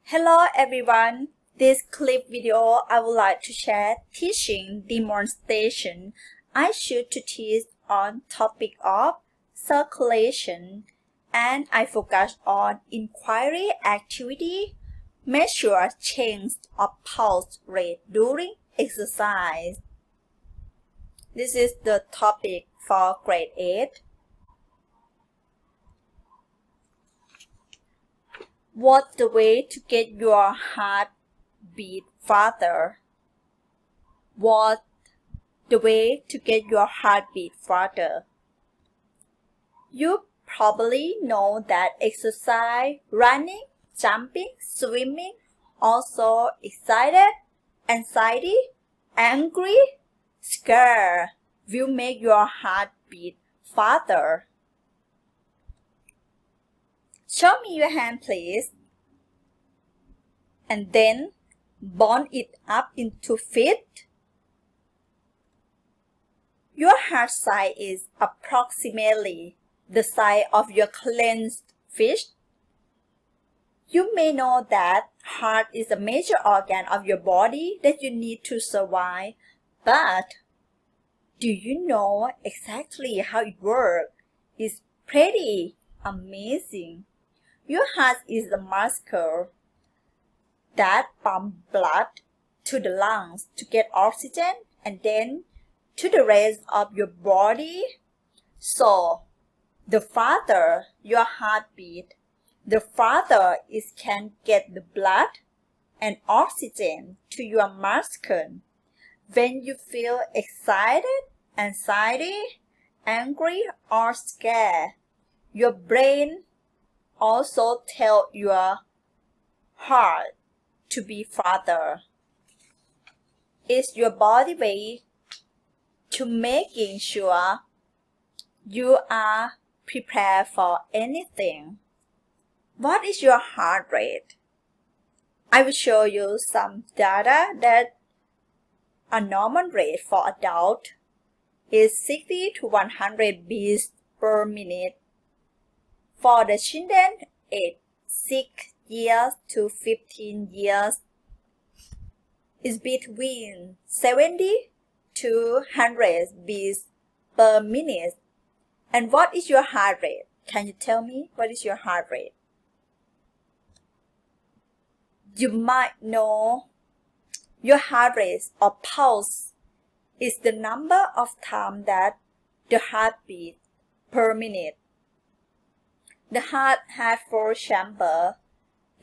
Hello everyone. This clip video I would like to share teaching demonstration I should to teach on topic of circulation, and I focus on inquiry activity, measure change of pulse rate during exercise. This is the topic for grade 8. What's the way to get your heart beat faster? What's the way to get your heartbeat faster? You probably know that exercise, running, jumping, swimming, also excited, anxiety, angry, scared will make your heart beat faster. Show me your hand, please. And then bond it up into feet. Your heart size is approximately the size of your clenched fist. You may know that heart is a major organ of your body that you need to survive, but do you know exactly how it works? It's pretty amazing. Your heart is a muscle that pumps blood to the lungs to get oxygen and then to the rest of your body. So, the faster your heart beat, the farther it can get the blood and oxygen to your muscle. When you feel excited, anxiety, angry, or scared, your brain also tell your heart to be faster. It's your body way to making sure you are prepared for anything. What is your heart rate? I will show you some data that a normal rate for adult is 60 to 100 beats per minute. For the children aged 6 years to 15 years, is between 70 to 100 beats per minute. And what is your heart rate? Can you tell me what is your heart rate? You might know your heart rate or pulse is the number of times that the heart beats per minute. The heart has 4 chambers.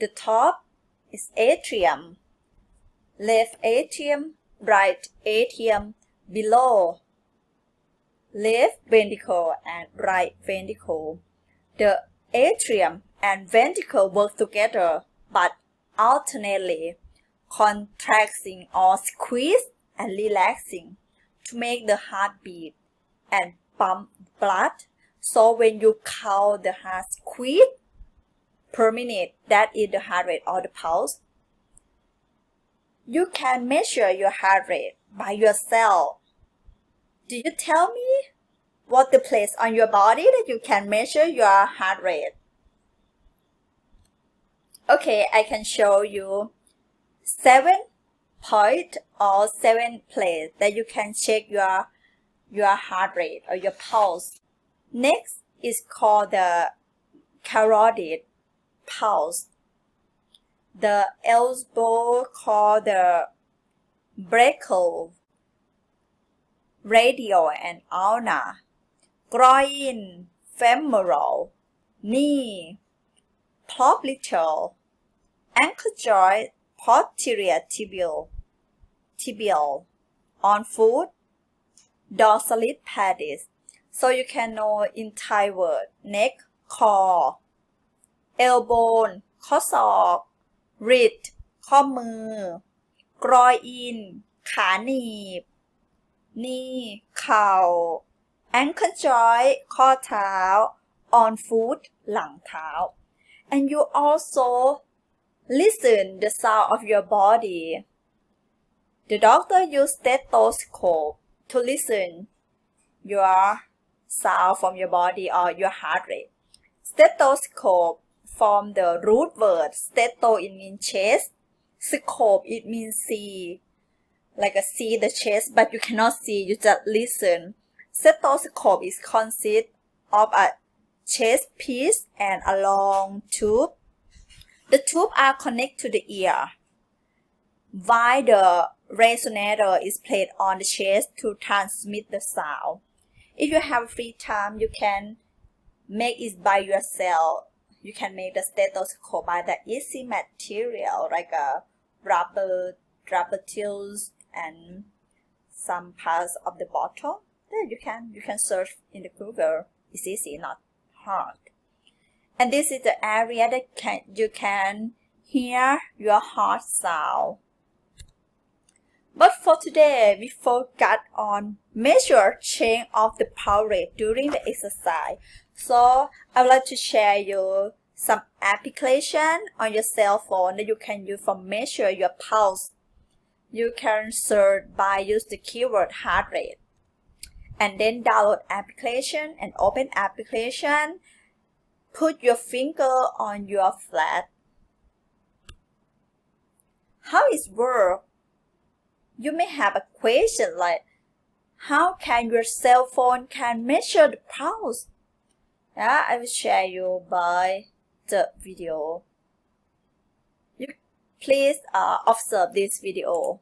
The top is atrium, left atrium, right atrium, below left ventricle and right ventricle. The atrium and ventricle work together but alternately, contracting or squeeze and relaxing to make the heart beat and pump blood. So when you count the heart squeeze per minute, that is the heart rate or the pulse. You can measure your heart rate by yourself. Do you tell me what the place on your body that you can measure your heart rate? Okay, I can show you 7 points or 7 places that you can check your heart rate or your pulse. Next is called the carotid pulse. The elbow called the brachial, radial and ulnar, groin, femoral, knee, popliteal, ankle joint, posterior tibial, on foot, dorsalis pedis. So you can know in Thai word, neck, call, elbow, ข้อศอก wrist ข้อมือ groin ขาหนีบ knee เข่า ankle joint ข้อเท้า on foot หลังเท้า and you also listen the sound of your body. The doctor use stethoscope to listen your sound from your body or your heart rate. Stethoscope from the root word. Steto, it means chest. Scope, it means see. Like a see the chest, but you cannot see, you just listen. Stethoscope is consist of a chest piece and a long tube. The tube are connected to the ear, while the resonator is placed on the chest to transmit the sound. If you have free time, you can make it by yourself. You can make the stethoscope by the easy material like a rubber tools and some parts of the bottle. There you can search in the Google. It's easy, not hard. And this is the area that you can hear your heart sound. But for today, we focus on measure change of the pulse rate during the exercise. So I would like to share you some application on your cell phone that you can use for measure your pulse. You can search by use the keyword heart rate, and then download application and open application. Put your finger on your flat. How it works? You may have a question like, how can your cell phone can measure the pulse? Yeah, I will share you by the video. You please observe this video.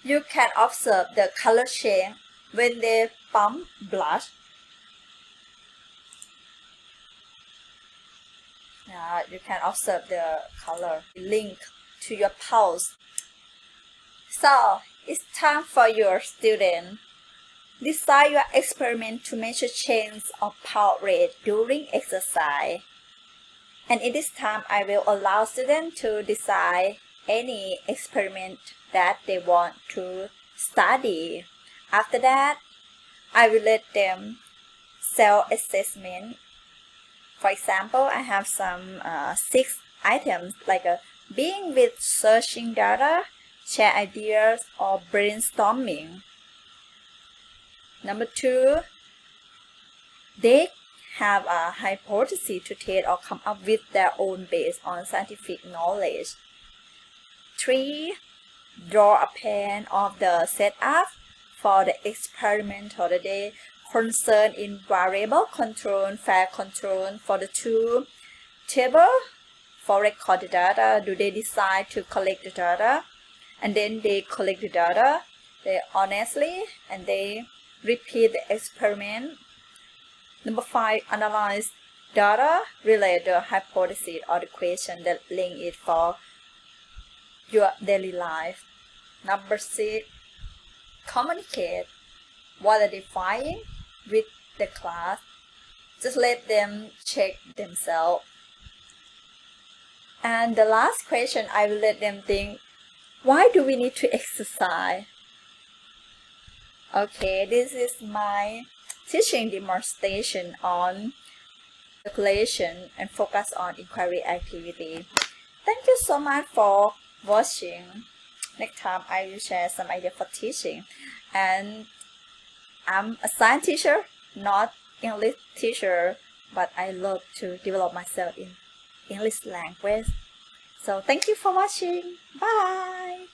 You can observe the color change when they pump blood. You can observe the color link to your pulse. So it's time for your student. Design your experiment to measure change of pulse rate during exercise. And in this time, I will allow students to design any experiment that they want to study. After that, I will let them self-assessment. For example, I have some 6 items like being with searching data, share ideas, or brainstorming. Number 2, they have a hypothesis to test or come up with their own based on scientific knowledge. 3, draw a plan of the setup for the experiment or the day. Concern in variable control, fair control for the 2 table for record the data. Do they decide to collect the data? And then they collect the data, they honestly, and they repeat the experiment. Number 5, analyze data, relate the hypothesis or the question that link it for your daily life. Number 6, communicate what are they finding with the class. Just let them check themselves. And the last question, I will let them think, why do we need to exercise? Okay, this is my teaching demonstration on calculation and focus on inquiry activity. Thank you so much for watching. Next time I will share some idea for teaching. And I'm a science teacher, not English teacher, but I love to develop myself in English language. So thank you for watching. Bye!